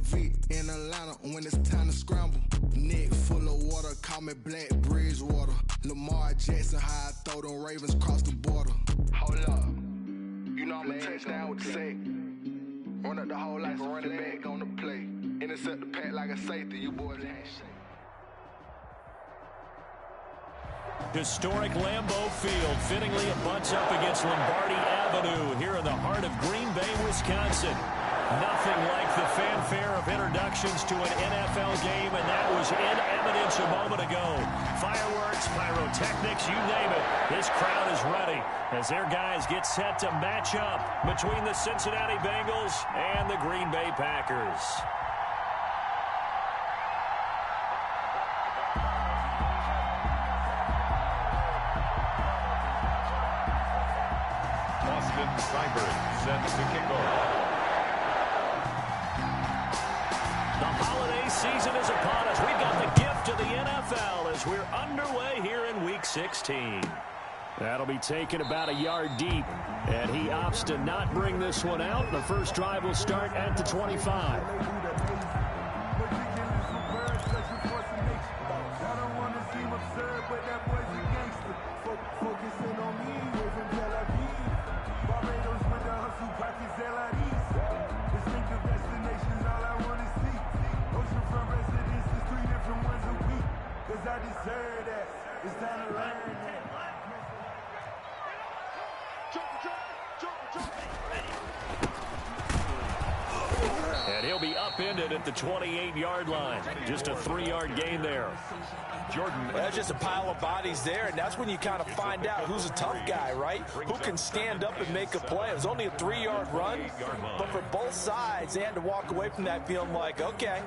V in Atlanta when it's time to scramble. Neck full of water, call me Black Bridgewater. Lamar Jackson, how I throw them Ravens across the border. Hold up, you know I'm a touchdown with the sack. Run up the whole life and run it back on the play. Intercept the pack like a safety, you boys ain't shit. Historic Lambeau Field, fittingly it butts up against Lombardi Avenue here in the heart of Green Bay, Wisconsin. Nothing like the fanfare of introductions to an NFL game, and that was in evidence a moment ago. Fireworks, pyrotechnics, you name it. This crowd is ready as their guys get set to match up between the Cincinnati Bengals and the Green Bay Packers. Cyber set to kick off. The holiday season is upon us. We've got the gift of the NFL as we're underway here in Week 16. That'll be taken about a yard deep, and he opts to not bring this one out. The first drive will start at the 25. And he'll be upended at the 28-yard line. Just a 3-yard gain there. Jordan, that's just a pile of bodies there, and that's when you kind of find out who's a tough guy, right? Who can stand up and make a play. It was only a 3-yard run, but for both sides, they had to walk away from that feeling like, okay,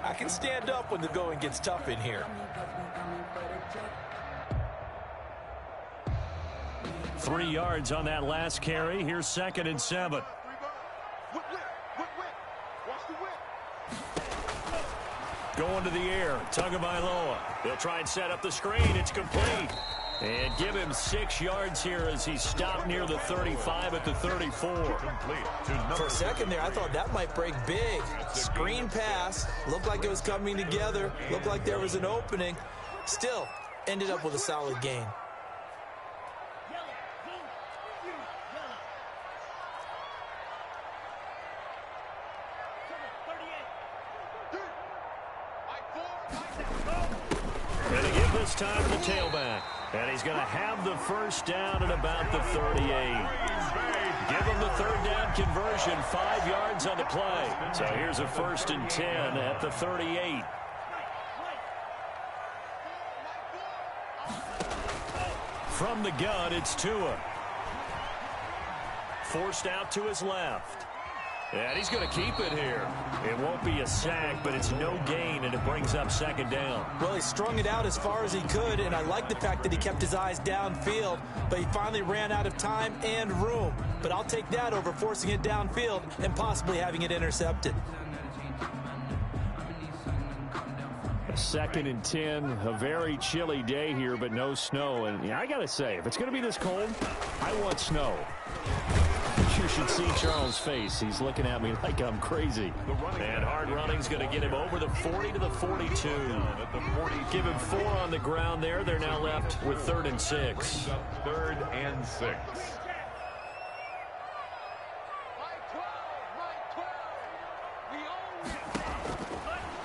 I can stand up when the going gets tough in here. 3 yards on that last carry. Here's 2nd and 7. Going to the air, Tagovailoa. They'll try and set up the screen. It's complete. And give him 6 yards here as he's stopped near the 35 at the 34. For a second there, I thought that might break big. Screen pass. Looked like it was coming together. Looked like there was an opening. Still, ended up with a solid gain. Time to the tailback, and he's going to have the first down at about the 38. Give him the 3rd down conversion, 5 yards on the play. So here's a 1st and 10 at the 38. From the gun, it's Tua. Forced out to his left. And he's going to keep it here. It won't be a sack, but it's no gain, and it brings up 2nd down. Well, he strung it out as far as he could, and I like the fact that he kept his eyes downfield, but he finally ran out of time and room. But I'll take that over forcing it downfield and possibly having it intercepted. 2nd and 10, a very chilly day here, but no snow. And yeah, I got to say, if it's going to be this cold, I want snow. You should see Charles' face. He's looking at me like I'm crazy. And hard running's going to get him over the 40 to the 42. Give him 4 on the ground there. They're now left with 3rd and 6. 3rd and 6.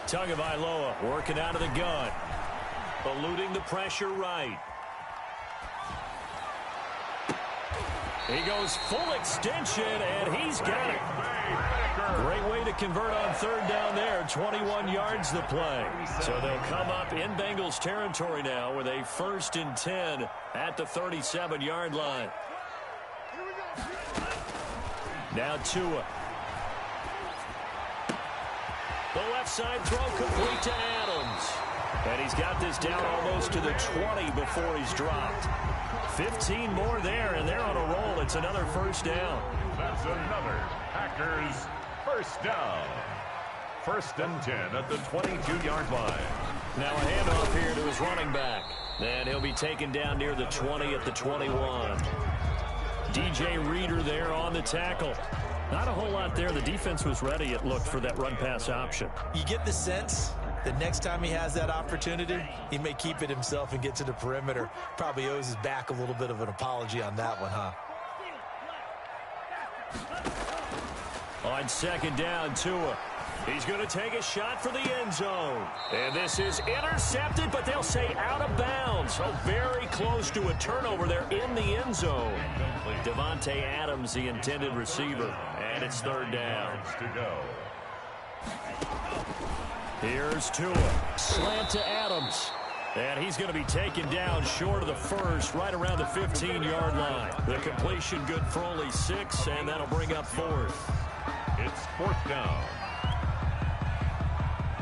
Tagovailoa working out of the gun. Eluding the pressure right. He goes full extension, and he's got it. Great way to convert on 3rd down there. 21 yards the play. So they'll come up in Bengals territory now with a 1st and 10 at the 37-yard line. Now Tua. The left side throw complete to Adams. And he's got this down almost to the 20 before he's dropped. 15 more there, and they're on a roll. It's another 1st down. That's another Packers 1st down. 1st and 10 at the 22-yard line. Now a handoff here to his running back. And he'll be taken down near the 20 at the 21. DJ Reader there on the tackle. Not a whole lot there. The defense was ready, it looked, for that run-pass option. You get the sense that next time he has that opportunity, he may keep it himself and get to the perimeter. Probably owes his back a little bit of an apology on that one, huh? On second down, Tua. He's going to take a shot for the end zone. And this is intercepted, but they'll say out of bounds. So very close to a turnover there in the end zone. Devontae Adams, the intended receiver. And it's third down. Here's Tua. Slant to Adams. And he's going to be taken down short of the first, right around the 15-yard line. The completion good for only 6, and that'll bring up fourth. It's fourth down.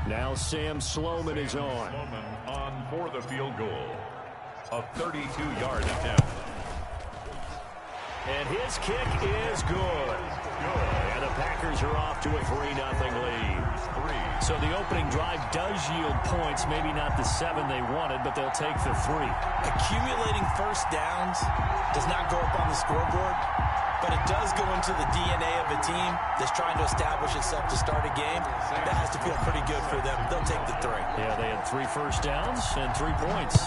Now Sam Sloman is on. Sloman on for the field goal. A 32-yard attempt. And his kick is good. And the Packers are off to a 3-0 lead. So the opening drive does yield points, maybe not the 7 they wanted, but they'll take the 3. Accumulating first downs does not go up on the scoreboard, but it does go into the DNA of a team that's trying to establish itself to start a game. That has to feel pretty good for them. They'll take the 3. Yeah, they had 3 first downs and 3 points.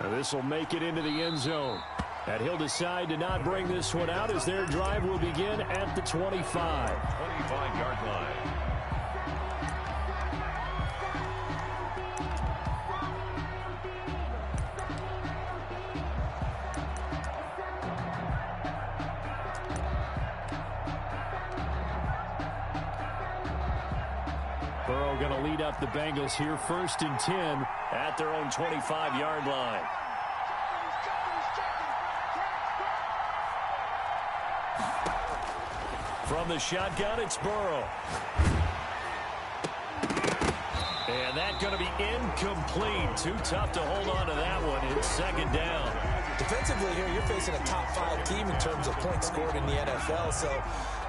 Now this will make it into the end zone. And he'll decide to not bring this one out as their drive will begin at the 25. 25-yard line. Burrow going to lead up the Bengals here, 1st and 10 at their own 25-yard line. From the shotgun, it's Burrow. And that's going to be incomplete. Too tough to hold on to that one. It's second down. Defensively here, you're facing a top 5 team in terms of points scored in the NFL. So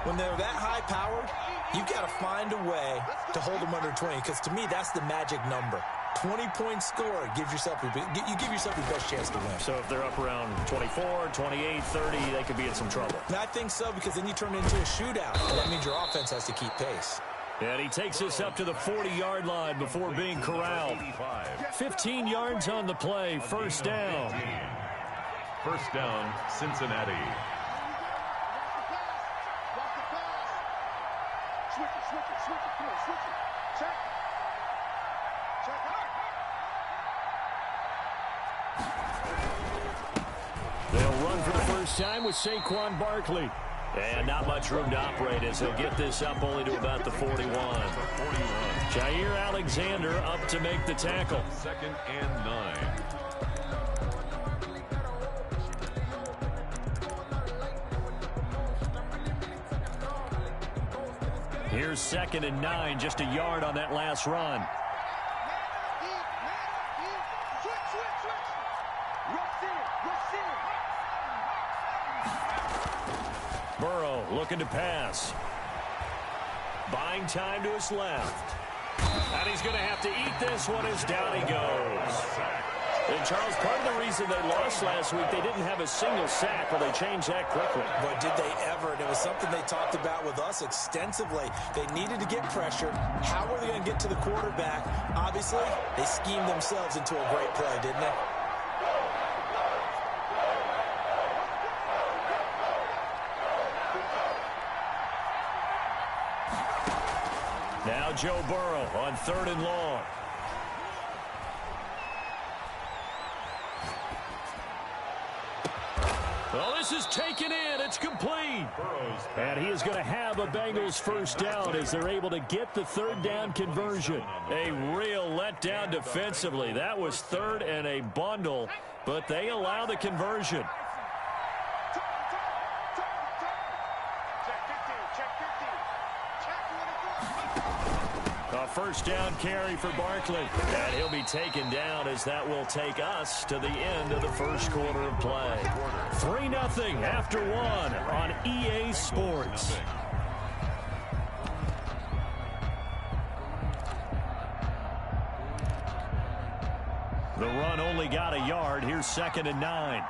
when they're that high-powered, you've got to find a way to hold them under 20, because to me, that's the magic number. 20 points scored, you give yourself your best chance to win. So if they're up around 24, 28, 30, they could be in some trouble. And I think so, because then you turn it into a shootout, and that means your offense has to keep pace. And he takes us up to the 40-yard line before being corralled. 15 yards on the play, first down. First down, Cincinnati. They'll run for the first time with Saquon Barkley. And not much room to operate as he'll get this up only to about the 41. Jair Alexander up to make the tackle. 2nd and 9. Here's 2nd and 9, just a yard on that last run. Burrow looking to pass. Buying time to his left. And he's going to have to eat this one as down he goes. And Charles, part of the reason they lost last week, they didn't have a single sack. Well, they changed that quickly. But did they ever? And it was something they talked about with us extensively. They needed to get pressure. How were they going to get to the quarterback? Obviously, they schemed themselves into a great play, didn't they? Now Joe Burrow on 3rd and long. Well, this is taken in. It's complete. And he is going to have a Bengals first down as they're able to get the 3rd down conversion. A real letdown defensively. That was 3rd and a bundle, but they allow the conversion. A first down carry for Barkley. And he'll be taken down as that will take us to the end of the first quarter of play. 3-0 after 1 on EA Sports. The run only got a yard. Here's 2nd and 9.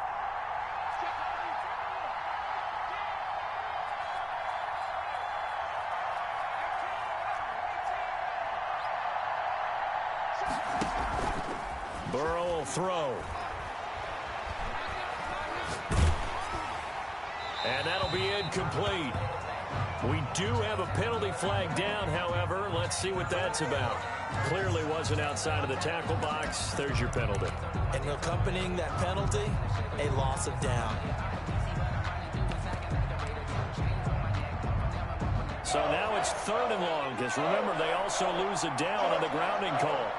Burrow will throw. And that'll be incomplete. We do have a penalty flag down, however. Let's see what that's about. Clearly wasn't outside of the tackle box. There's your penalty. And accompanying that penalty, a loss of down. So now it's 3rd and long, because remember, they also lose a down on the grounding call.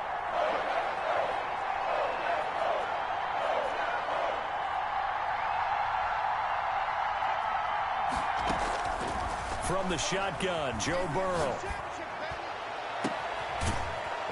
From the shotgun, Joe Burrow.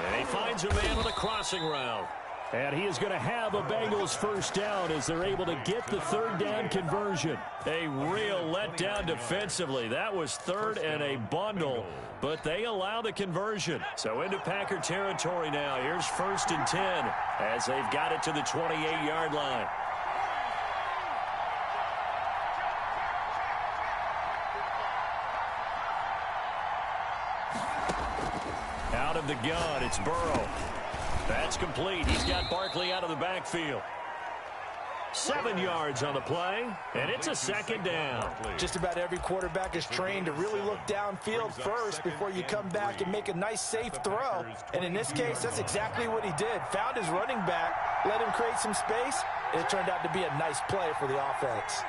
And he finds a man on a crossing route. And he is going to have a Bengals first down as they're able to get the 3rd down conversion. A real letdown defensively. That was 3rd and a bundle, but they allow the conversion. So into Packer territory now. Here's 1st and 10 as they've got it to the 28-yard line. Out of the gun, it's Burrow. That's complete. He's got Barkley out of the backfield. 7 yards on the play, and it's a 2nd down. Just about every quarterback is trained to really look downfield first before you come back and make a nice, safe throw. And in this case, that's exactly what he did. Found his running back, let him create some space, and it turned out to be a nice play for the offense.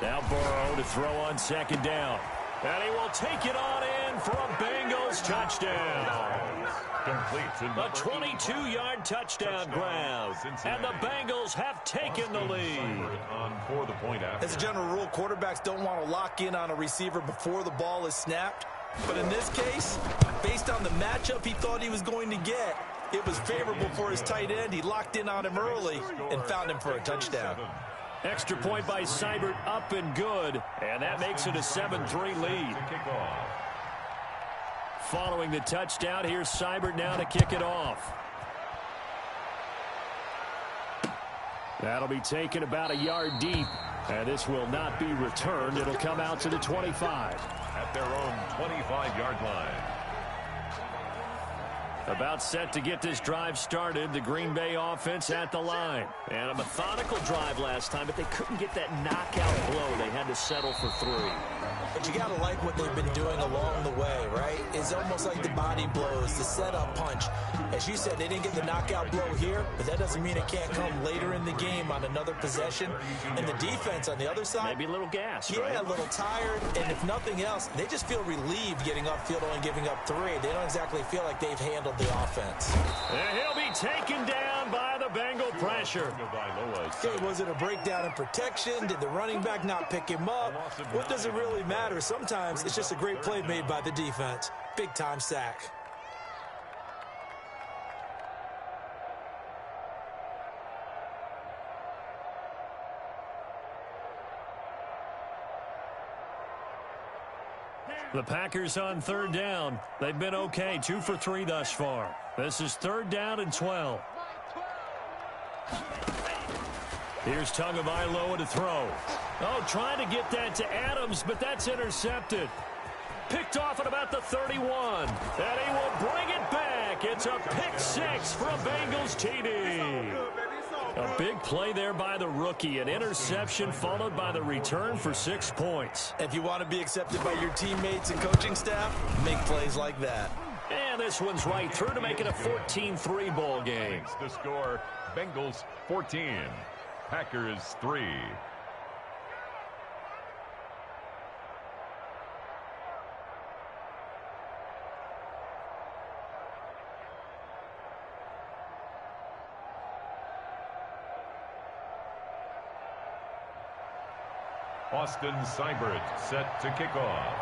Now Burrow to throw on 2nd down. And he will take it on in for a Bengals touchdown. A 22-yard touchdown grab. And the Bengals have taken the lead. As a general rule, quarterbacks don't want to lock in on a receiver before the ball is snapped. But in this case, based on the matchup he thought he was going to get, it was favorable for his tight end. He locked in on him early and found him for a touchdown. Extra point by Seibert, up and good, and that makes it a 7-3 lead. Following the touchdown, here's Seibert now to kick it off. That'll be taken about a yard deep, and this will not be returned. It'll come out to the 25. At their own 25-yard line. About set to get this drive started, the Green Bay offense at the line. And a methodical drive last time, but they couldn't get that knockout blow. They had to settle for 3. But you got to like what they've been doing along the way, right? It's almost like the body blows, the setup punch. As you said, they didn't get the knockout blow here, but that doesn't mean it can't come later in the game on another possession. And the defense on the other side, maybe a little gas, yeah, right? A little tired. And if nothing else, they just feel relieved getting upfield only giving up 3. They don't exactly feel like they've handled the offense. And he'll be taken down by the Bengal pressure. Okay, was it a breakdown in protection? Did the running back not pick him up? What does it really matter? Sometimes it's just a great play made by the defense. Big-time sack. The Packers on 3rd down. They've been okay, 2 for 3 thus far. This is 3rd down and 12. Here's Tagovailoa to throw. Oh, trying to get that to Adams, but that's intercepted. Picked off at about the 31. And he will bring it back. It's a pick 6 for a Bengals TD. A big play there by the rookie. An interception followed by the return for 6 points. If you want to be accepted by your teammates and coaching staff, make plays like that. And this one's right through to make it a 14-3 ball game. The score, Bengals 14, Packers 3. Austin Seibert set to kick off.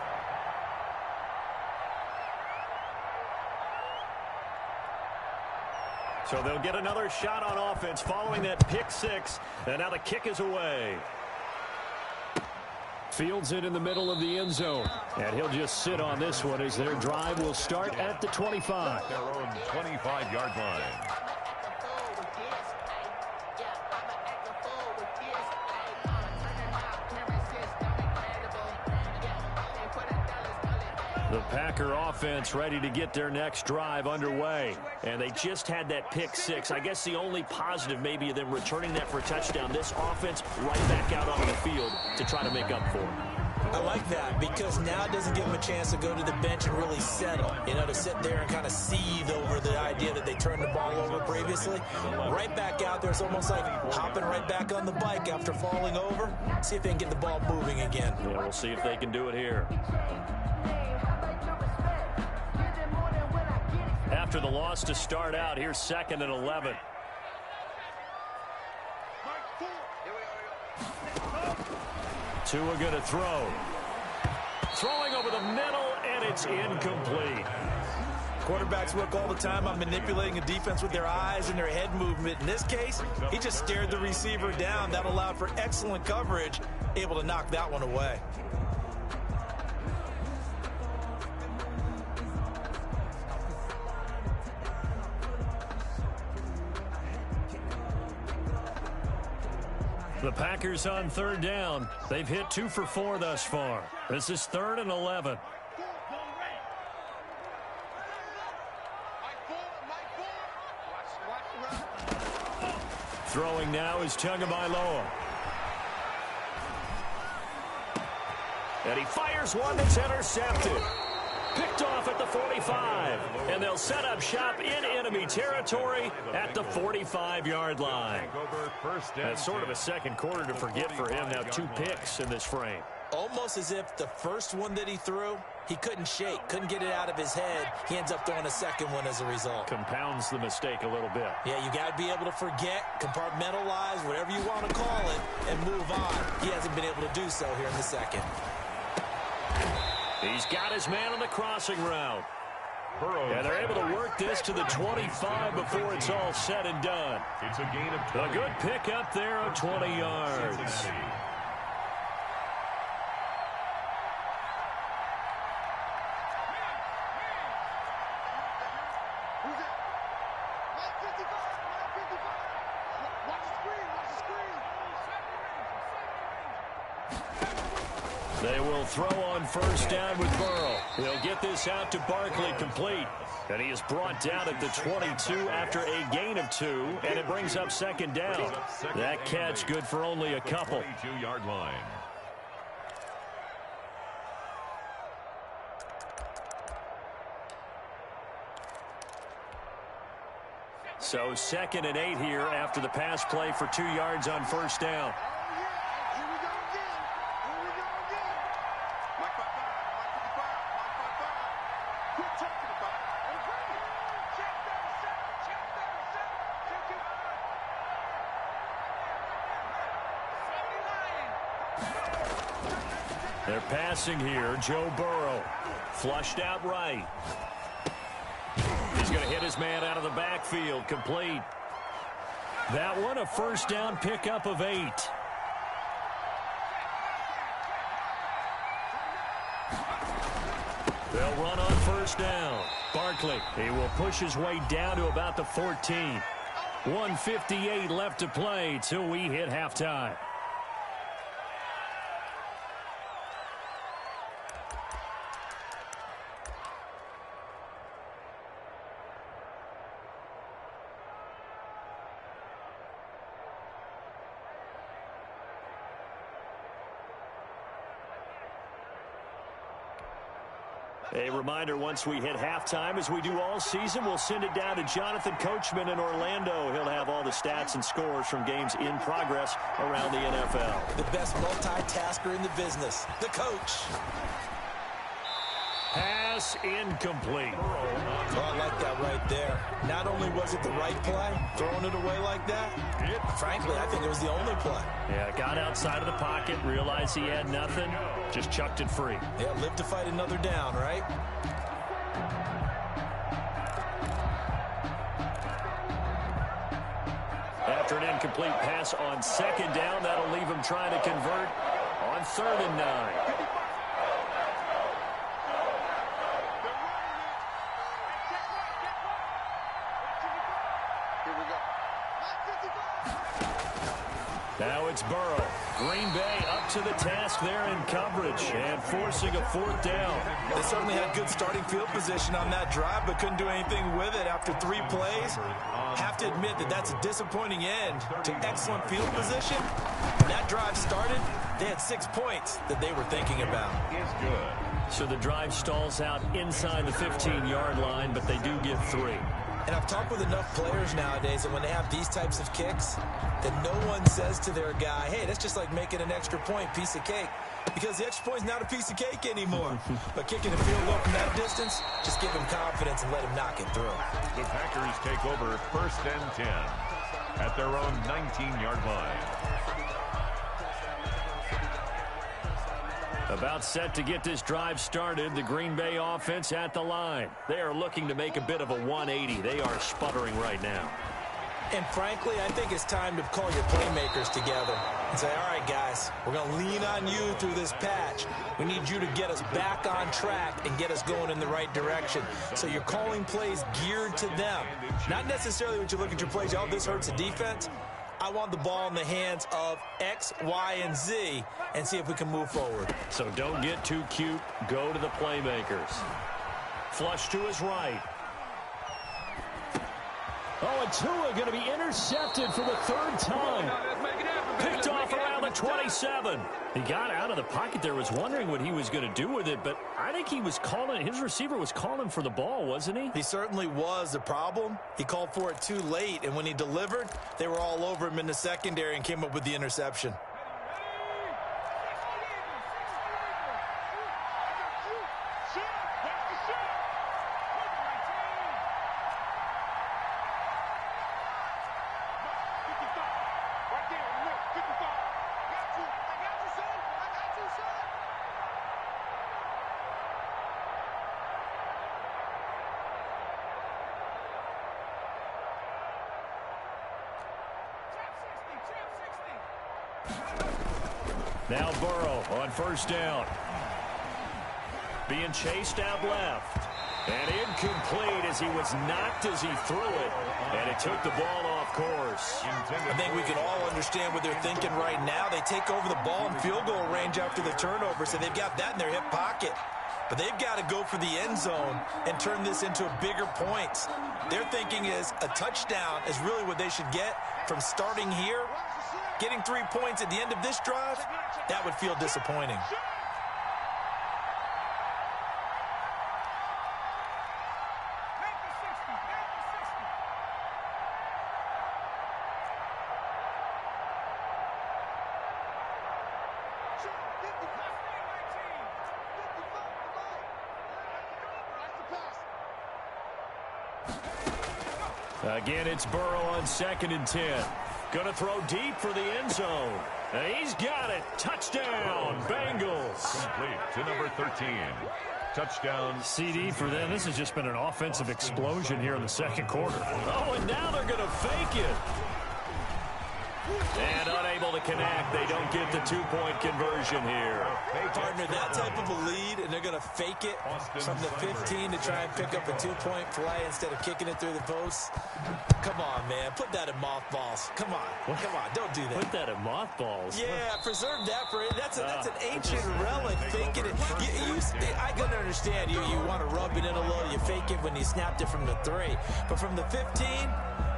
So they'll get another shot on offense following that pick 6. And now the kick is away. Fields it in the middle of the end zone. And he'll just sit on this one as their drive will start at the 25. Their own 25-yard line. The Packer offense ready to get their next drive underway. And they just had that pick six. I guess the only positive maybe of them returning that for a touchdown. This offense right back out onto the field to try to make up for it. I like that because now it doesn't give them a chance to go to the bench and really settle. You know, to sit there and kind of seethe over the idea that they turned the ball over previously. Right back out there. It's almost like hopping right back on the bike after falling over. See if they can get the ball moving again. Yeah, we'll see if they can do it here. After the loss to start out, here's 2nd and 11. Tua going to throw. Throwing over the middle, and it's incomplete. Quarterbacks work all the time on manipulating a defense with their eyes and their head movement. In this case, he just stared the receiver down. That allowed for excellent coverage, able to knock that one away. The Packers on 3rd down. They've hit 2 for 4 thus far. This is 3rd and 11. Throwing now is Tagovailoa. And he fires one that's intercepted. Picked off at the 45. And they'll set up shop in enemy territory at the 45-yard line. That's sort of a second quarter to forget for him. Now 2 picks in this frame. Almost as if the first one that he threw, he couldn't shake, couldn't get it out of his head. He ends up throwing a second one as a result. Compounds the mistake a little bit. Yeah, you got to be able to forget, compartmentalize, whatever you want to call it, and move on. He hasn't been able to do so here in the second. He's got his man on the crossing route. And they're able to work this to the 25 before it's all said and done. It's a gain of 20. A good pickup there of 20 yards. They will throw on 1st down with Burrow. He'll get this out to Barkley complete. And he is brought down at the 22 after a gain of 2, and it brings up 2nd down. That catch good for only a couple. 22-yard line. So 2nd and 8 here after the pass play for 2 yards on 1st down. They're passing here. Joe Burrow. Flushed out right. He's going to hit his man out of the backfield. Complete. That one a 1st down pickup of 8. They'll run on 1st down. Barkley, he will push his way down to about the 14. 1:58 left to play till we hit halftime. A reminder, once we hit halftime, as we do all season, we'll send it down to Jonathan Coachman in Orlando. He'll have all the stats and scores from games in progress around the NFL. The best multitasker in the business, the coach. Pass incomplete. Oh, I like that right there. Not only was it the right play, throwing it away like that, frankly, I think it was the only play. Yeah, got outside of the pocket, realized he had nothing, just chucked it free. Yeah, live to fight another down, right? After an incomplete pass on 2nd down, that'll leave him trying to convert on 3rd and 9. Now it's Burrow. Green Bay up to the task there in coverage and forcing a fourth down. They certainly had good starting field position on that drive, but couldn't do anything with it after 3 plays. Have to admit that that's a disappointing end to excellent field position. When that drive started, they had 6 points that they were thinking about. Is good. So the drive stalls out inside the 15-yard line, but they do get 3. And I've talked with enough players nowadays that when they have these types of kicks, that no one says to their guy, hey, that's just like making an extra point, piece of cake. Because the extra point is not a piece of cake anymore. But kicking a field goal from that distance, just give him confidence and let him knock it through. The Packers take over 1st and 10 at their own 19-yard line. About set to get this drive started, the Green Bay offense at the line. They are looking to make a bit of a 180. They are sputtering right now. And frankly, I think it's time to call your playmakers together and say, all right, guys, we're going to lean on you through this patch. We need you to get us back on track and get us going in the right direction. So you're calling plays geared to them. Not necessarily when you look at your plays, oh, this hurts the defense. I want the ball in the hands of X, Y, and Z and see if we can move forward. So don't get too cute. Go to the playmakers. Flush to his right. Oh, and Tua going to be intercepted for the 3rd time. Picked off around the 27. He got out of the pocket there, was wondering what he was going to do with it, but I think he was calling, his receiver was calling for the ball, wasn't he? He certainly was. The problem, he called for it too late, and when he delivered, they were all over him in the secondary and came up with the interception. Now Burrow on 1st down. Being chased out left. And incomplete as he was knocked as he threw it. And it took the ball off course. I think we can all understand what they're thinking right now. They take over the ball in field goal range after the turnover, so they've got that in their hip pocket. But they've got to go for the end zone and turn this into a bigger points. Their thinking is a touchdown is really what they should get from starting here. Getting 3 points at the end of this drive, that would feel disappointing. Again, it's Burrow on 2nd and 10. Going to throw deep for the end zone. And he's got it. Touchdown, Bengals. Complete to number 13. Touchdown. CD for them. This has just been an offensive explosion here in the 2nd quarter. Oh, and now they're going to fake it. And unable to connect. They don't get the 2-point conversion here. Partner, that type of a lead, and they're going to fake it from the 15 to try and pick up a 2-point play instead of kicking it through the posts. Come on, man. Put that in mothballs. Come on. Come on. Don't do that. Put that in mothballs. Yeah, preserve that for it. That's an ancient relic. Faking it. I can understand. You want to rub it in a little. You fake it when you snapped it from the 3. But from the 15,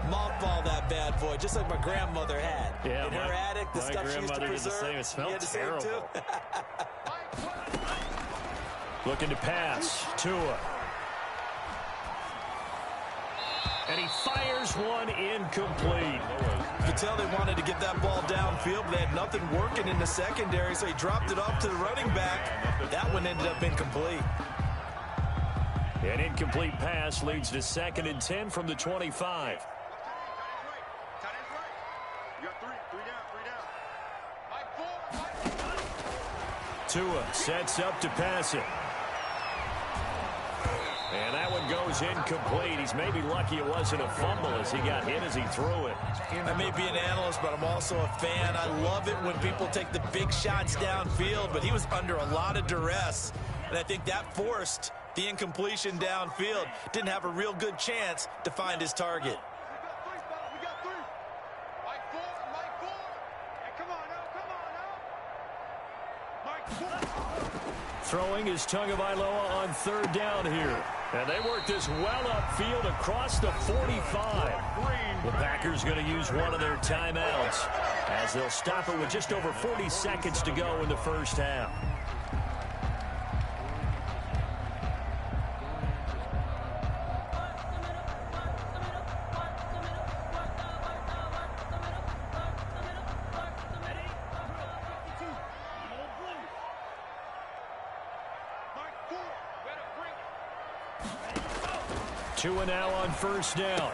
mothball that bad boy, just like my grandmother had. Yeah, in her attic, the stuff she used to preserve. Did the same. It smelled terrible. Looking to pass. Tua. And he fires one incomplete. You could tell they wanted to get that ball downfield, but they had nothing working in the secondary, so he dropped it off to the running back. That one ended up incomplete. An incomplete pass leads to 2nd and 10 from the 25. Tua sets up to pass it. And that one goes incomplete. He's maybe lucky it wasn't a fumble as he got hit as he threw it. I may be an analyst, but I'm also a fan. I love it when people take the big shots downfield, but he was under a lot of duress. And I think that forced the incompletion downfield. Didn't have a real good chance to find his target. Throwing is Tagovailoa on 3rd down here. And they work this well upfield across the 45. The Packers going to use one of their timeouts as they'll stop it with just over 40 seconds to go in the first half. Two and now on 1st down.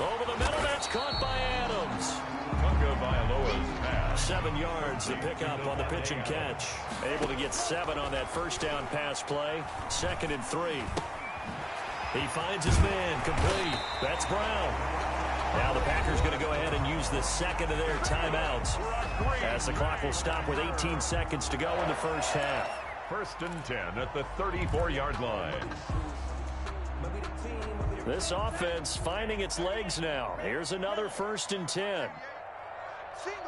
Over the middle, that's caught by Adams. Tagovailoa's pass. 7 yards to pick up on the pitch and catch. Able to get 7 on that 1st down pass play. 2nd and 3. He finds his man, complete. That's Brown. Now the Packers going to go ahead and use the 2nd of their timeouts as the clock will stop with 18 seconds to go in the first half. 1st and 10 at the 34-yard line. This offense finding its legs now. Here's another 1st and 10. Single.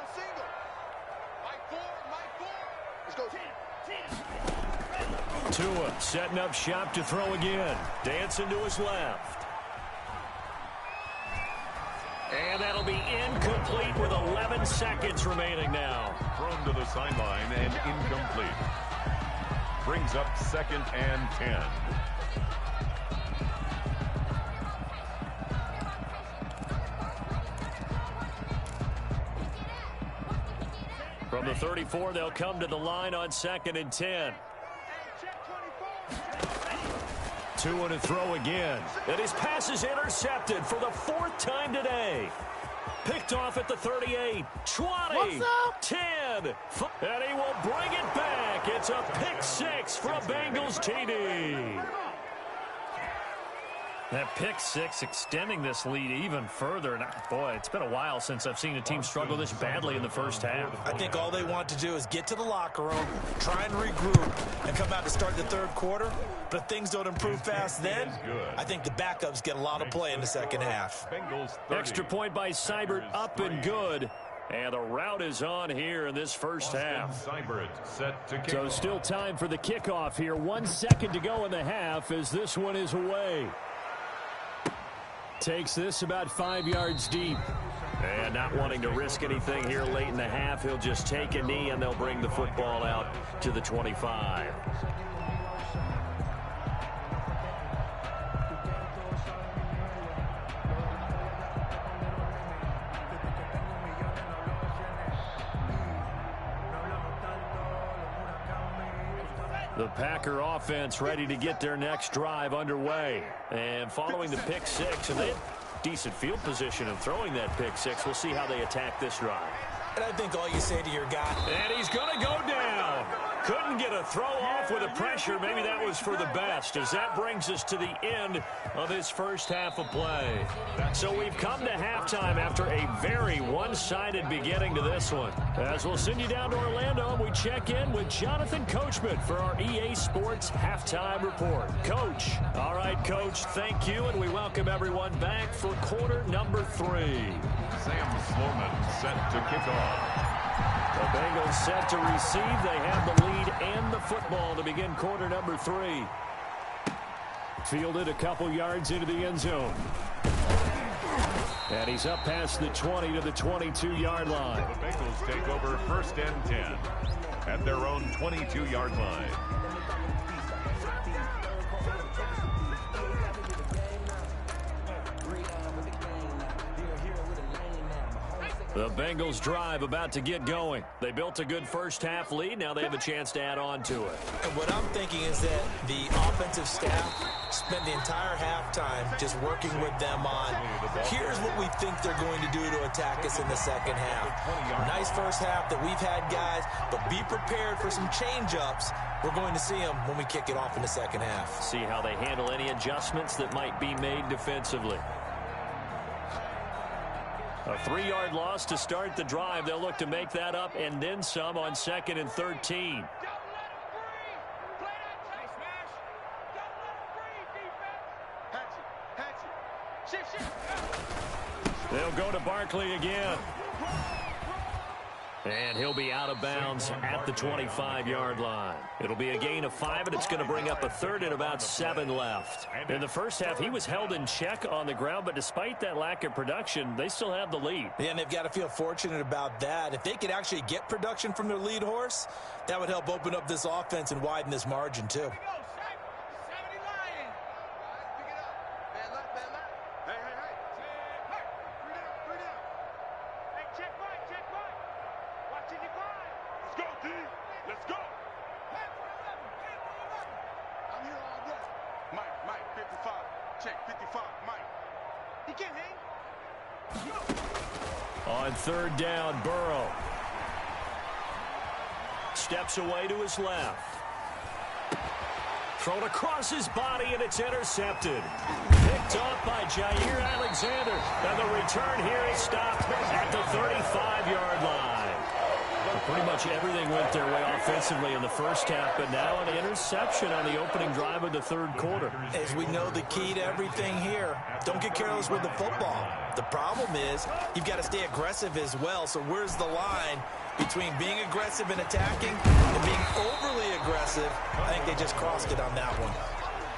Mike 4. Let's go. Tua setting up shop to throw again. Dancing to his left. And that'll be incomplete with 11 seconds remaining now. Thrown to the sideline and incomplete. Brings up 2nd and 10. From the 34, they'll come to the line on 2nd and 10. Tua to throw again. And his pass is intercepted for the 4th time today. Picked off at the 38, 20, 10, and he will bring it back. It's a pick 6 for a Bengals TD. That pick 6 extending this lead even further. And boy, it's been a while since I've seen a team struggle this badly in the first half. I think all they want to do is get to the locker room, try and regroup, and come out to start the 3rd quarter. But if things don't improve fast then, I think the backups get a lot of play in the 2nd half. Extra point by Seibert, up and good. And the route is on here in this first half. So still time for the kickoff here. 1 second to go in the half as this one is away. Takes this about 5 yards deep. And not wanting to risk anything here late in the half, he'll just take a knee and they'll bring the football out to the 25. The Packer offense ready to get their next drive underway. And following the pick 6, and they have decent field position of throwing that pick 6. We'll see how they attack this drive. And I think all you say to your guy. And he's going to go down. Couldn't get a throw off with the pressure. Maybe that was for the best, as that brings us to the end of this first half of play. So we've come to halftime after a very one-sided beginning to this one. As we'll send you down to Orlando, and we check in with Jonathan Coachman for our EA Sports Halftime Report. Coach. All right, Coach, thank you, and we welcome everyone back for quarter number 3. Sam Sloman set to kick off. The Bengals set to receive. They have the lead and the football to begin quarter number 3. Fielded a couple yards into the end zone. And he's up past the 20 to the 22-yard line. The Bengals take over 1st and 10 at their own 22-yard line. The Bengals drive about to get going. They built a good first half lead. Now they have a chance to add on to it. And what I'm thinking is that the offensive staff spent the entire halftime just working with them on, here's what we think they're going to do to attack us in the second half. Nice first half that we've had, guys, but be prepared for some change-ups. We're going to see them when we kick it off in the second half. See how they handle any adjustments that might be made defensively. A 3-yard loss to start the drive. They'll look to make that up and then some on 2nd and 13. They'll go to Barkley again. And he'll be out of bounds at the 25-yard line. It'll be a gain of 5, and it's going to bring up a third and about 7 left. In the first half, he was held in check on the ground, but despite that lack of production, they still have the lead. Yeah, and they've got to feel fortunate about that. If they could actually get production from their lead horse, that would help open up this offense and widen this margin, too. On third down, Burrow steps away to his left. Thrown across his body, and it's intercepted. Picked off by Jair Alexander. And the return here is stopped at the 35-yard line. Pretty much everything went their way offensively in the first half, but now an interception on the opening drive of the third quarter. As we know, the key to everything here, don't get careless with the football. The problem is you've got to stay aggressive as well. So where's the line between being aggressive and attacking and being overly aggressive? I think they just crossed it on that one.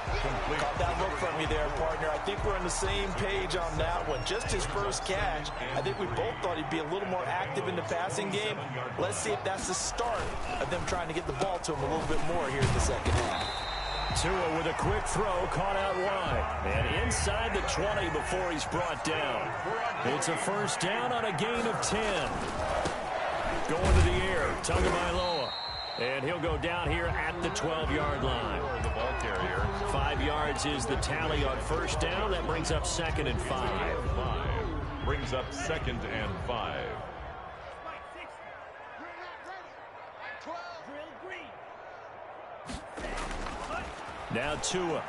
Caught that look from you there, partner. I think we're on the same page on that one. Just his first catch. I think we both thought he'd be a little more active in the passing game. Let's see if that's the start of them trying to get the ball to him a little bit more here in the second half. Tua with a quick throw, caught out wide. And inside the 20 before he's brought down. It's a first down on a gain of 10. Going to the air, Tagovailoa. And he'll go down here at the 12-yard line. The ball carrier. 5 yards is the tally on first down. That brings up 2nd and 5. Brings up 2nd and 5. Now Tua.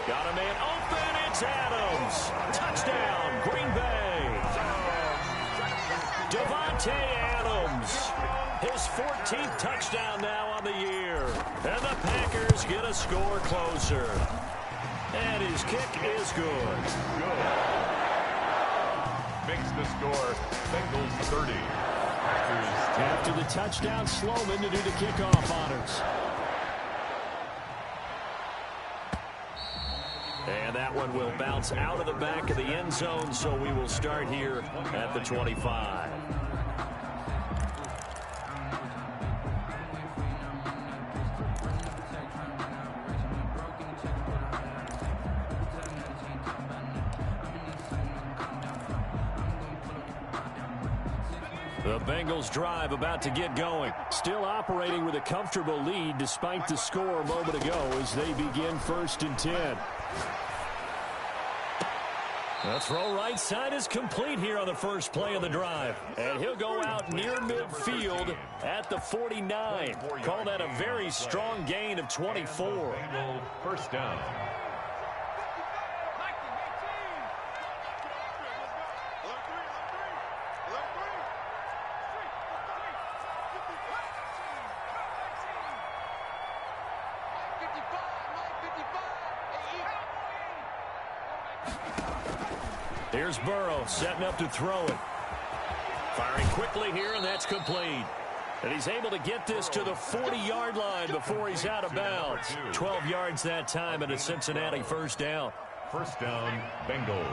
Got a man open. It's Adams. Touchdown, Green Bay. Devontae Adams. His 14th touchdown now on the year. And the Packers get a score closer. And his kick is good. Makes the score Bengals 30. Packers 10. After the touchdown, Sloman to do the kickoff honors. And that one will bounce out of the back of the end zone, so we will start here at the 25. The Bengals drive about to get going. Still operating with a comfortable lead despite the score a moment ago as they begin 1st and 10. The throw right side is complete here on the first play of the drive. And he'll go out near midfield at the 49. Call that a very strong gain of 24. First down. Here's Burrow setting up to throw it. Firing quickly here, and that's complete. And he's able to get this to the 40-yard line before he's out of bounds. 12 yards that time, and a Cincinnati first down. First down, Bengals.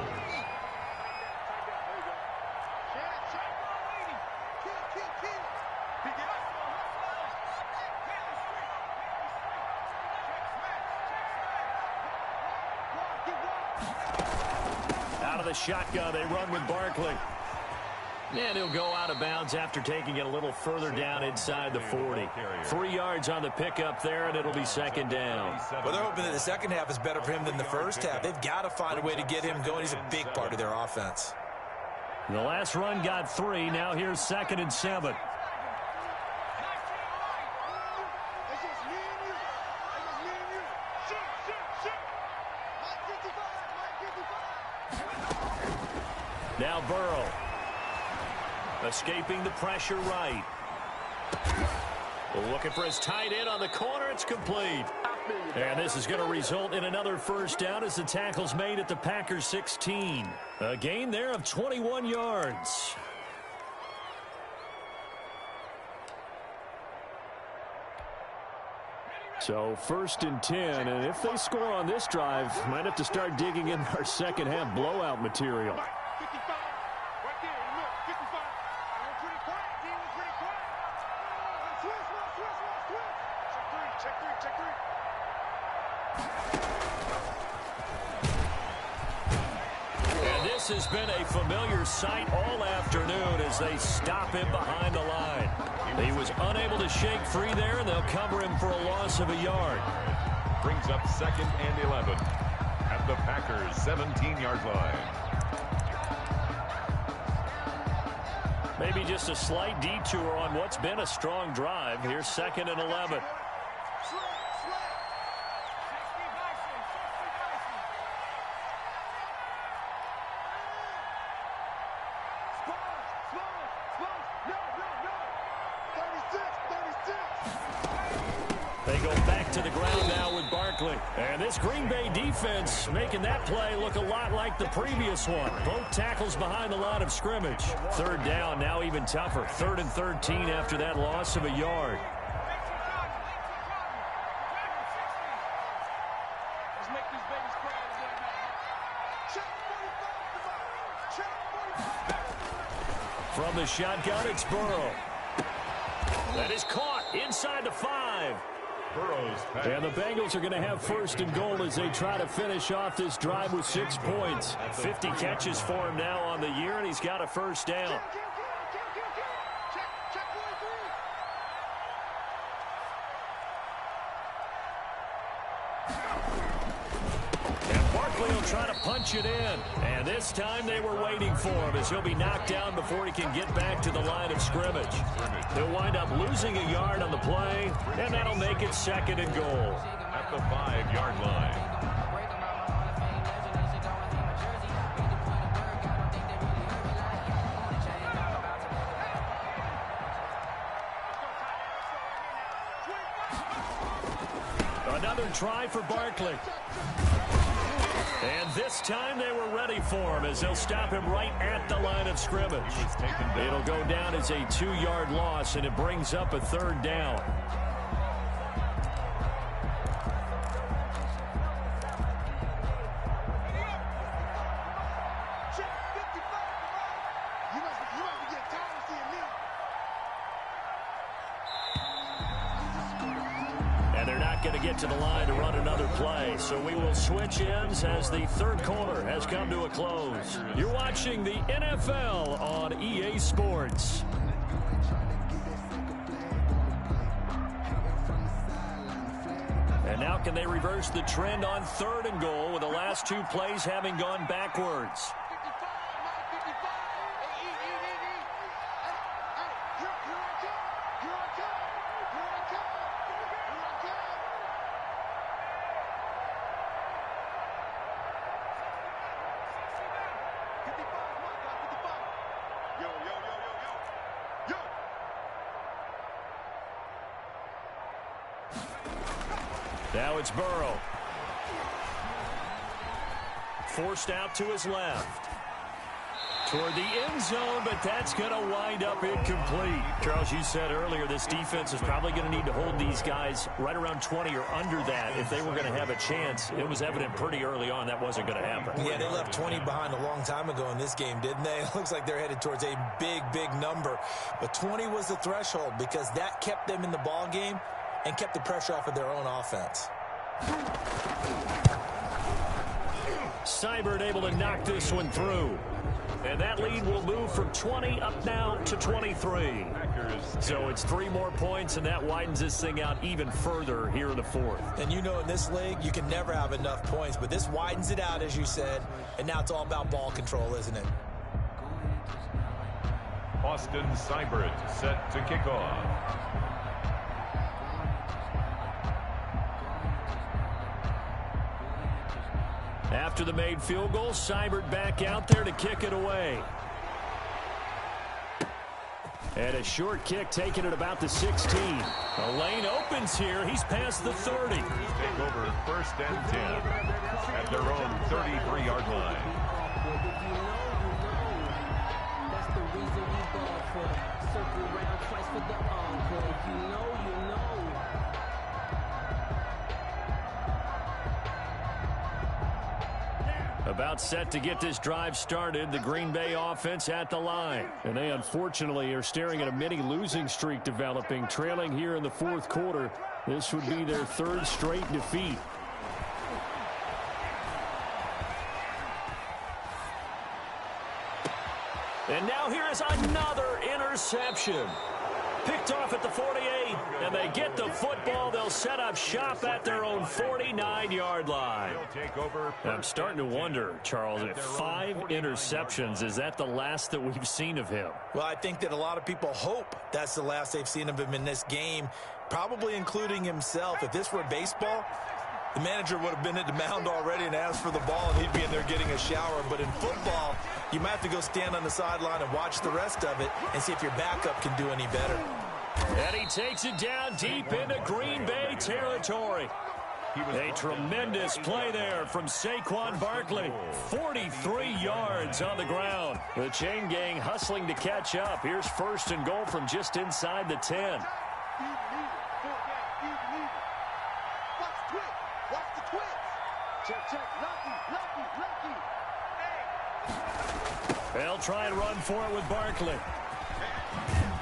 Shotgun, they run with Barkley. And he'll go out of bounds after taking it a little further down inside the 40. 3 yards on the pickup there, and it'll be 2nd down. Well, they're hoping that the second half is better for him than the first half. They've got to find a way to get him going. He's a big part of their offense. The last run got 3. Now here's 2nd and 7. Now Burrow. Escaping the pressure right. Looking for his tight end on the corner. It's complete. And this is going to result in another first down as the tackle's made at the Packers 16. A gain there of 21 yards. So 1st and 10, and if they score on this drive, might have to start digging in our second half blowout material. 55, right there, look, 55. We're pretty quiet, D, we're pretty quiet. Switch. Check three. And this has been a familiar sight all afternoon as they stop him behind the line. He was unable to shake free there, and they'll cover him for a loss of a yard. Brings up 2nd and 11 at the Packers' 17-yard line. Maybe just a slight detour on what's been a strong drive. Here's 2nd and 11. They go back to the ground now with Barkley. And this Green Bay defense making that play look a lot like the previous one. Both tackles behind the line of scrimmage. 3rd down, now even tougher. 3rd and 13 after that loss of a yard. From the shotgun, it's Burrow. That is caught inside the 5. And the Bengals are going to have 1st and goal as they try to finish off this drive with 6 points. 50 catches for him now on the year, and he's got a 1st down. And Barkley will try to punch it in. And this time they were waiting for him as he'll be knocked down before he can get back to the line of scrimmage. He'll wind up losing a yard on the play, and that'll make it 2nd and goal. At the 5-yard line. Another try for Barkley. And this time they were ready for him as they'll stop him right at the line of scrimmage. It'll go down as a 2-yard loss, and it brings up a 3rd down. Going to get to the line to run another play. So we will switch ends as the 3rd quarter has come to a close. You're watching the NFL on EA Sports. And now can they reverse the trend on 3rd and goal with the last 2 plays having gone backwards? Now it's Burrow. Forced out to his left. Toward the end zone, but that's going to wind up incomplete. Charles, you said earlier this defense is probably going to need to hold these guys right around 20 or under that if they were going to have a chance. It was evident pretty early on that wasn't going to happen. Yeah, they left 20 behind a long time ago in this game, didn't they? It looks like they're headed towards a big, big number. But 20 was the threshold because that kept them in the ball game and kept the pressure off of their own offense. Seibert able to knock this one through. And that lead will move from 20 up now to 23. So it's 3 more points, and that widens this thing out even further here in the 4th. And you know in this league, you can never have enough points, but this widens it out, as you said, and now it's all about ball control, isn't it? Austin Seibert set to kick off. After the made field goal, Seibert back out there to kick it away. And a short kick taken at about the 16. The lane opens here. He's past the 30. Take over 1st and 10 at their own 33-yard line. That's the reason we ball for. Circle around twice for the encore. You know. About set to get this drive started, the Green Bay offense at the line. And they unfortunately are staring at a mini losing streak developing, trailing here in the fourth quarter. This would be their third straight defeat. And now here is another interception. Picked off at the 48, and they get the football. They'll set up shop at their own 49-yard line. I'm starting to wonder, Charles, if 5 interceptions, is that the last that we've seen of him? Well, I think that a lot of people hope that's the last they've seen of him in this game, probably including himself. If this were baseball, the manager would have been at the mound already and asked for the ball, and he'd be in there getting a shower. But in football, you might have to go stand on the sideline and watch the rest of it and see if your backup can do any better. And he takes it down deep into Green Bay territory. A tremendous play there from Saquon Barkley. 43 yards on the ground. The chain gang hustling to catch up. Here's first and goal from just inside the 10. They'll try and run for it with Barkley.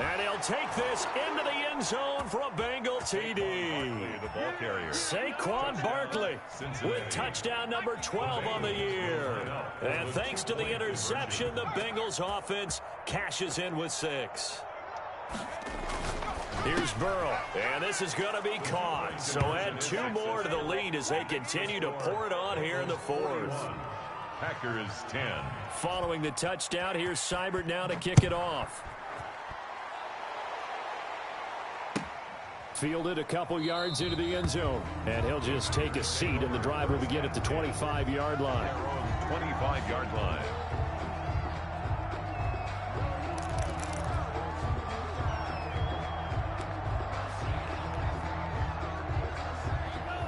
And he'll take this into the end zone for a Bengal TD. Saquon Barkley with touchdown number 12 on the year. And thanks to the interception, the Bengals offense cashes in with 6. Here's Burrow, and this is going to be caught. So add 2 more to the lead as they continue to pour it on here in the fourth. Packers 10. Following the touchdown, here's Seibert now to kick it off. Fielded a couple yards into the end zone, and he'll just take a seat, and the drive will begin at the 25-yard line. 25-yard line.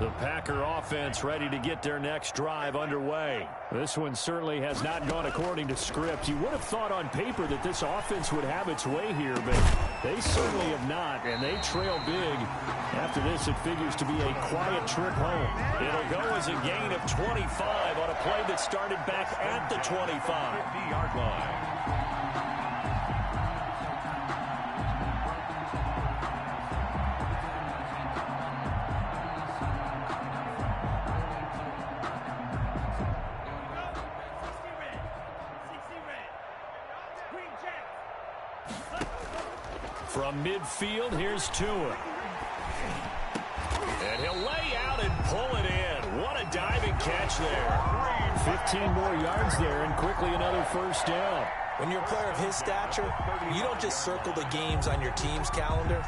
The Packer offense ready to get their next drive underway. This one certainly has not gone according to script. You would have thought on paper that this offense would have its way here, but they certainly have not, and they trail big. After this, it figures to be a quiet trip home. It'll go as a gain of 25 on a play that started back at the 25. 50-yard line. From midfield, here's Tua. And he'll lay out and pull it in. What a diving catch there. 15 more yards there, and quickly another first down. When you're a player of his stature, you don't just circle the games on your team's calendar.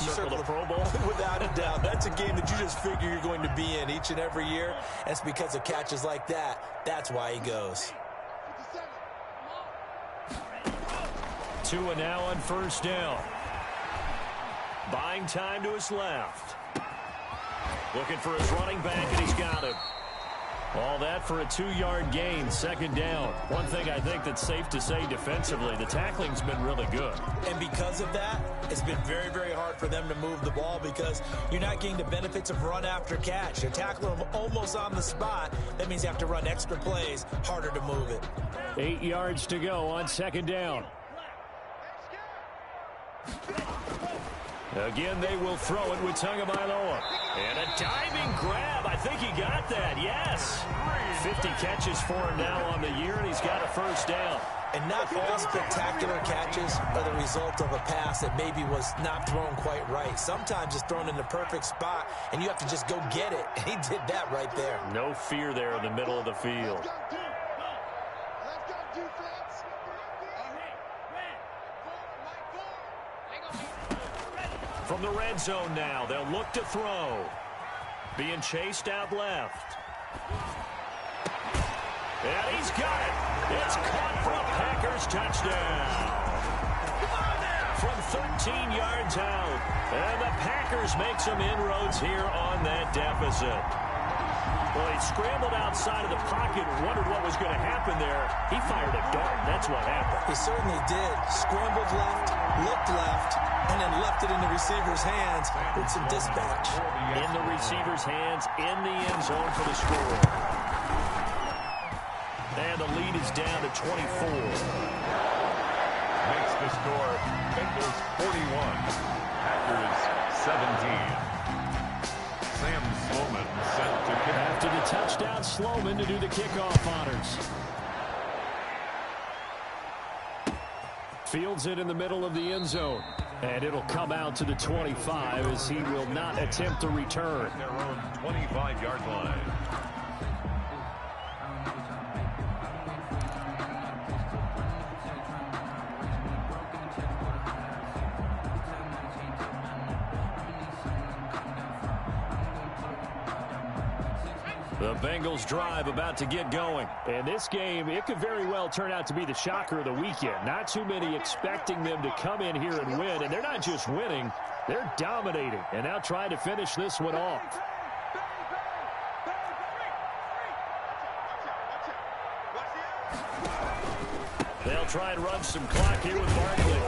You circle the Pro Bowl. Without a doubt. That's a game that you just figure you're going to be in each and every year. And it's because of catches like that. That's why he goes. Tua now on first down. Buying time to his left. Looking for his running back, and he's got him. All that for a 2-yard gain, second down. One thing I think that's safe to say defensively, the tackling's been really good. And because of that, it's been very, very hard for them to move the ball because you're not getting the benefits of run after catch. You're tackling them almost on the spot. That means you have to run extra plays, harder to move it. 8 yards to go on second down. Again, they will throw it with Tagovailoa. And a diving grab. I think he got that, yes. 50 catches for him now on the year, and he's got a first down. And not all spectacular catches are the result of a pass that maybe was not thrown quite right. Sometimes it's thrown in the perfect spot, and you have to just go get it. And he did that right there. No fear there in the middle of the field. From the red zone now, they'll look to throw. Being chased out left. And he's got it. It's caught for a Packers touchdown. From 13 yards out. And the Packers make some inroads here on that deficit. Well, he scrambled outside of the pocket and wondered what was going to happen there. He fired a dart. That's what happened. He certainly did. Scrambled left, looked left, and then left it in the receiver's hands with some dispatch. In the receiver's hands, in the end zone for the score. is down to 24. Makes the score Bengals 41, Packers 17. Sam Sloman sent to kick. After the touchdown, Sloman to do the kickoff honors. Fields it in the middle of the end zone. And it'll come out to the 25 as he will not attempt to return. Their own 25-yard line. The Bengals drive about to get going. And this game, it could very well turn out to be the shocker of the weekend. Not too many expecting them to come in here and win. And they're not just winning, they're dominating. And now trying to finish this one off. They'll try and run some clock here with Barkley.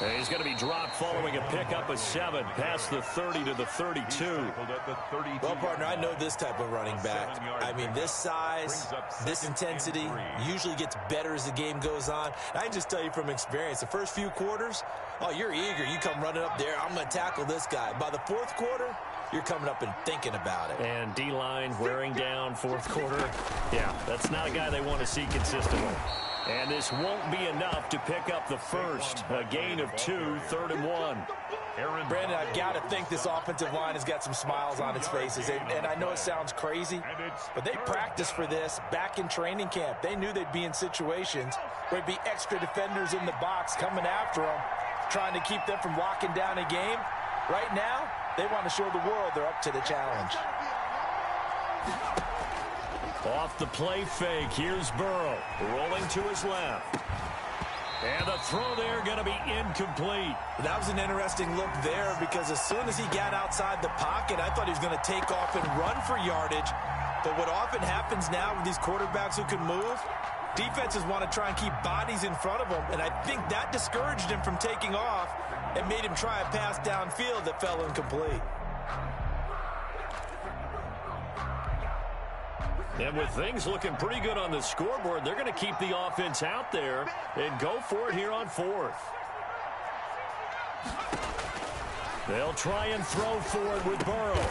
And he's going to be dropped following a pickup of 7 past the 30 to the 32. Well, partner, I know this type of running back. I mean, this size, this intensity usually gets better as the game goes on. I can just tell you from experience, the first few quarters, oh, you're eager. You come running up there, I'm going to tackle this guy. By the fourth quarter, you're coming up and thinking about it. And D-line wearing down fourth quarter. Yeah, that's not a guy they want to see consistently. And this won't be enough to pick up the first. A gain of 2, 3rd and 1. Brandon, I've got to think this offensive line has got some smiles on its faces. And I know it sounds crazy, but they practiced for this back in training camp. They knew they'd be in situations where there'd be extra defenders in the box coming after them, trying to keep them from locking down a game. Right now, they want to show the world they're up to the challenge. Off the play fake, here's Burrow, rolling to his left. And the throw there going to be incomplete. That was an interesting look there because as soon as he got outside the pocket, I thought he was going to take off and run for yardage. But what often happens now with these quarterbacks who can move, defenses want to try and keep bodies in front of them, and I think that discouraged him from taking off and made him try a pass downfield that fell incomplete. And with things looking pretty good on the scoreboard, they're going to keep the offense out there and go for it here on 4th. They'll try and throw for it with Burrow.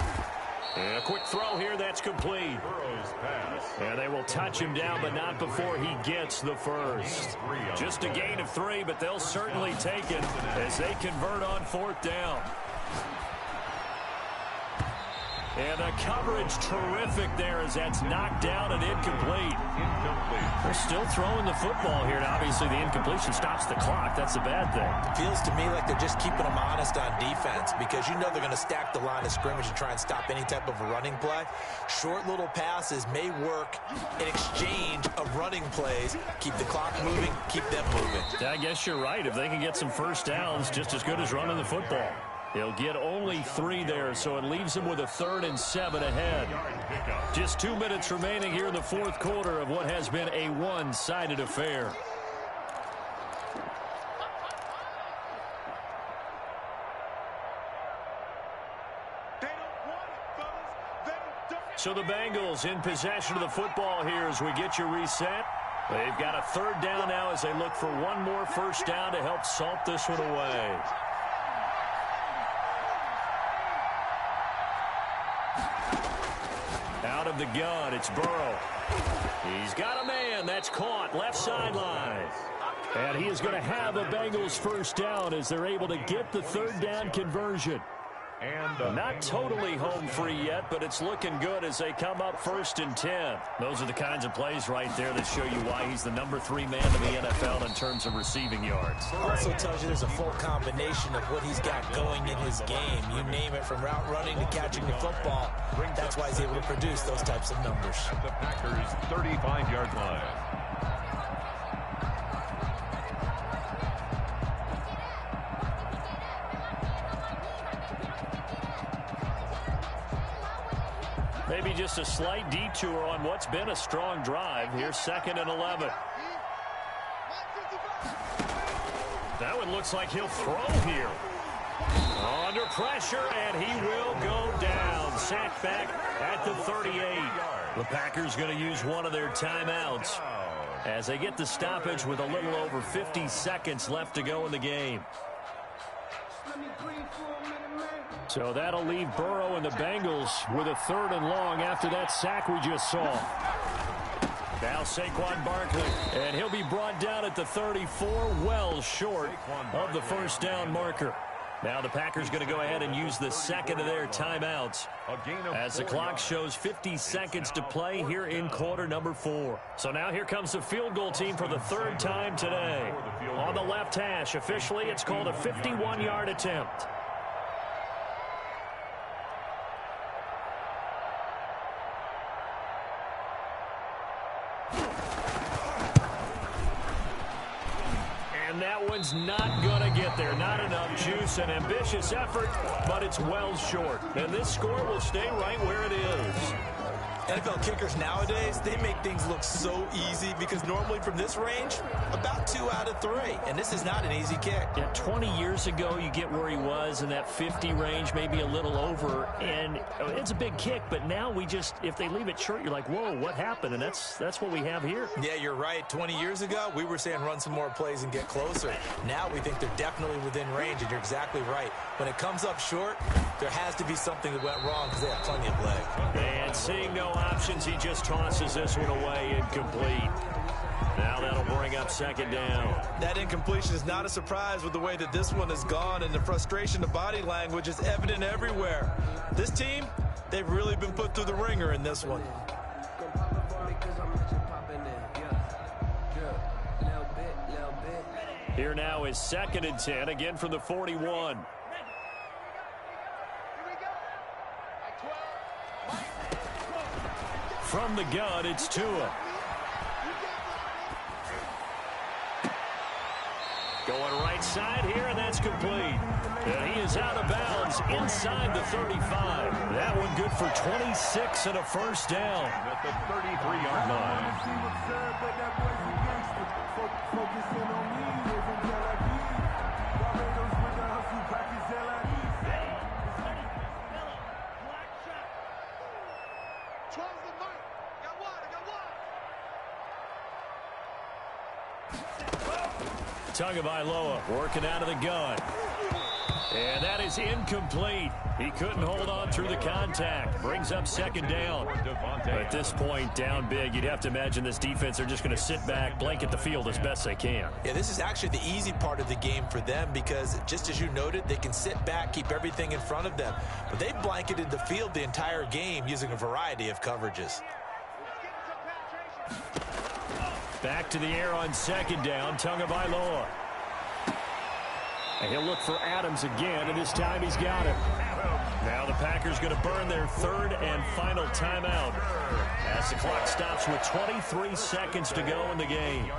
And a quick throw here, that's complete. Burrow's pass. And they will touch him down, but not before he gets the first. Just a gain of 3, but they'll certainly take it as they convert on 4th down. And the coverage terrific there as that's knocked down and incomplete. They're still throwing the football here, and obviously the incompletion stops the clock. That's a bad thing. Feels to me like they're just keeping them honest on defense because you know they're going to stack the line of scrimmage and try and stop any type of a running play. Short little passes may work in exchange of running plays. Keep the clock moving, keep them moving. I guess you're right. If they can get some first downs, just as good as running the football. He'll get only 3 there, so it leaves him with a 3rd and 7 ahead. Just 2 minutes remaining here in the 4th quarter of what has been a one-sided affair. So the Bengals in possession of the football here as we get you reset. They've got a 3rd down now as they look for one more first down to help salt this one away. Out of the gun, it's Burrow. He's got a man. That's caught. Left sideline. And he is going to have a Bengals first down as they're able to get the 3rd down conversion. And not totally home free yet, but it's looking good as they come up 1st and 10. Those are the kinds of plays right there that show you why he's the number 3 man in the NFL in terms of receiving yards. Also tells you there's a full combination of what he's got going in his game. You name it, from route running to catching the football. That's why he's able to produce those types of numbers. At the Packers' 35-yard line. Maybe just a slight detour on what's been a strong drive. Here's 2nd and 11. That one looks like he'll throw here. Under pressure, and he will go down. Sacked back at the 38. The Packers going to use one of their timeouts. as they get the stoppage with a little over 50 seconds left to go in the game. So that'll leave Burrow and the Bengals with a 3rd and long after that sack we just saw. Now Saquon Barkley, and he'll be brought down at the 34, well short of the first down marker. Now the Packers going to go ahead and use the second of their timeouts as the clock shows 50 seconds to play here in quarter number 4. So now here comes the field goal team for the 3rd time today. On the left hash, officially it's called a 51-yard attempt. And that one's not going to get there. Not enough juice. An ambitious effort, but it's well short. And this score will stay right where it is. NFL kickers nowadays, they make things look so easy because normally from this range, about 2 out of 3. And this is not an easy kick. Yeah, 20 years ago, you get where he was in that 50 range, maybe a little over. And it's a big kick, but now we just, if they leave it short, you're like, whoa, what happened? And that's what we have here. Yeah, you're right. 20 years ago, we were saying run some more plays and get closer. Now we think they're definitely within range, and you're exactly right. When it comes up short, there has to be something that went wrong because they have plenty of leg. And seeing no options, he just tosses this one away, incomplete. Now that'll bring up 2nd down. That incompletion is not a surprise with the way that this one has gone, and the frustration of body language is evident everywhere. This team, they've really been put through the ringer in this one. Here now is 2nd and 10, again from the 41. From the gun, it's Tua. Going right side here, and that's complete. And he is out of bounds inside the 35. That one good for 26 and a first down. At the 33-yard line. Tagovailoa working out of the gun. And that is incomplete. He couldn't hold on through the contact. Brings up 2nd down. At this point, down big, you'd have to imagine this defense are just going to sit back, blanket the field as best they can. Yeah, this is actually the easy part of the game for them because, just as you noted, they can sit back, keep everything in front of them. But they've blanketed the field the entire game using a variety of coverages. Back to the air on 2nd down, Tagovailoa. And he'll look for Adams again, and this time he's got him. Now the Packers going to burn their 3rd and final timeout as the clock stops with 23 seconds to go in the game.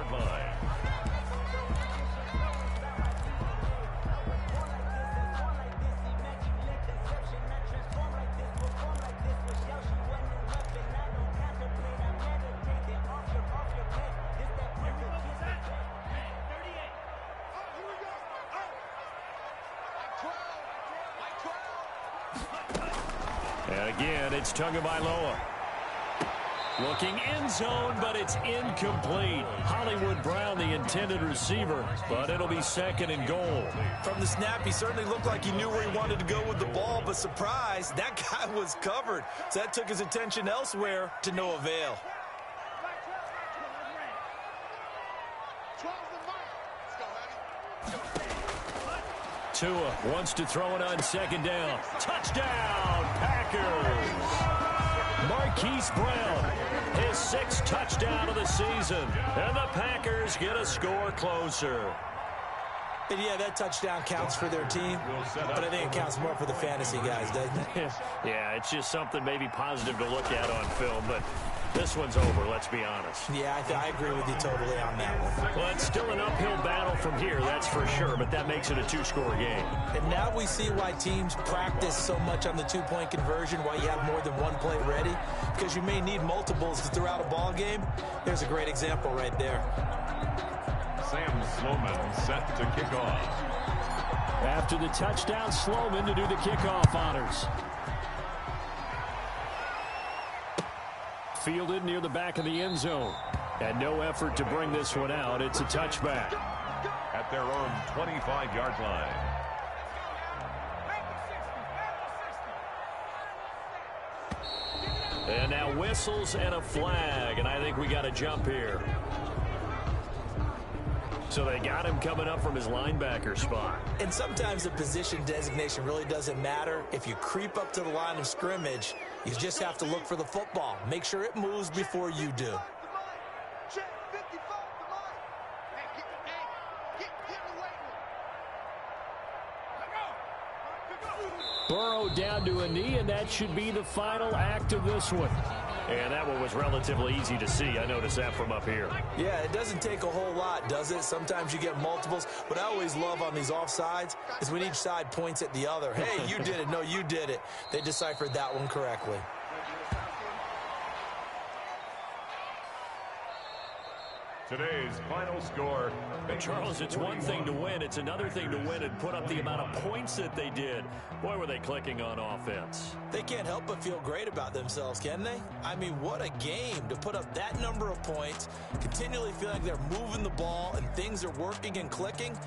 And again, it's Tagovailoa. Looking end zone, but it's incomplete. Hollywood Brown, the intended receiver, but it'll be 2nd and goal. From the snap, he certainly looked like he knew where he wanted to go with the ball, but surprise, that guy was covered. So that took his attention elsewhere to no avail. Tua wants to throw it on 2nd down. Touchdown, Packers! Marquise Brown, his 6th touchdown of the season. And the Packers get a score closer. And yeah, that touchdown counts for their team, but I think it counts more for the fantasy guys, doesn't it? Yeah, it's just something maybe positive to look at on film, but this one's over, let's be honest. Yeah, I agree with you totally on that one. Well, it's still an uphill battle from here, that's for sure, but that makes it a 2-score game. And now we see why teams practice so much on the 2-point conversion, why you have more than one play ready, because you may need multiples throughout a ball game. There's a great example right there. Sam Sloman set to kick off. After the touchdown, Sloman to do the kickoff honors. Fielded near the back of the end zone. And no effort to bring this one out. It's a touchback. At their own 25-yard line. And now whistles and a flag, and I think we got a jump here. So they got him coming up from his linebacker spot. And sometimes the position designation really doesn't matter. If you creep up to the line of scrimmage, you just have to look for the football. Make sure it moves before you do. Burrow down to a knee, and that should be the final act of this one. And that one was relatively easy to see. I noticed that from up here. Yeah, it doesn't take a whole lot, does it? Sometimes you get multiples. What I always love on these offsides is when each side points at the other. Hey, you did it. No, you did it. They deciphered that one correctly. Today's final score. Charles, it's one thing to win. It's another thing to win and put up the amount of points that they did. Boy, were they clicking on offense. They can't help but feel great about themselves, can they? I mean, what a game to put up that number of points, continually feel like they're moving the ball and things are working and clicking.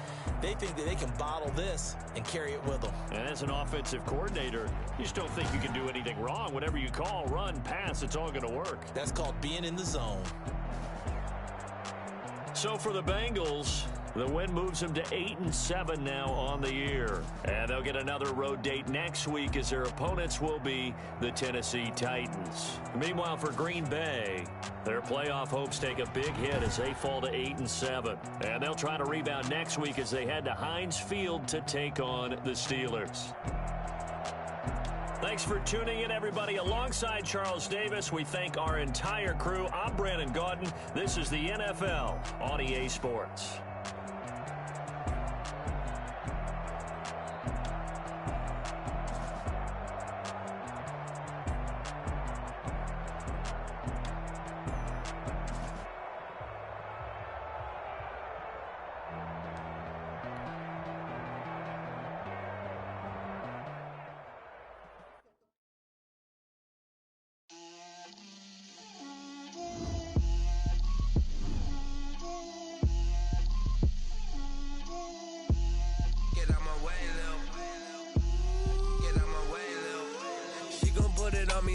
They think that they can bottle this and carry it with them. And as an offensive coordinator, you just don't think you can do anything wrong. Whatever you call, run, pass, it's all going to work. That's called being in the zone. So for the Bengals, the win moves them to 8-7 now on the year. And they'll get another road date next week as their opponents will be the Tennessee Titans. Meanwhile, for Green Bay, their playoff hopes take a big hit as they fall to 8-7. And they'll try to rebound next week as they head to Heinz Field to take on the Steelers. Thanks for tuning in, everybody. Alongside Charles Davis, we thank our entire crew. I'm Brandon Gaudin. This is the NFL on EA Sports.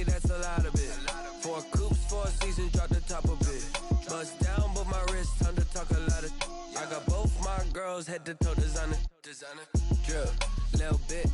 That's a lot of it. 4 coops, 4 seasons, drop the top of it. Bust down, but my wrist, time to talk a lot of. I got both my girls head to toe designer. Drip, little bit,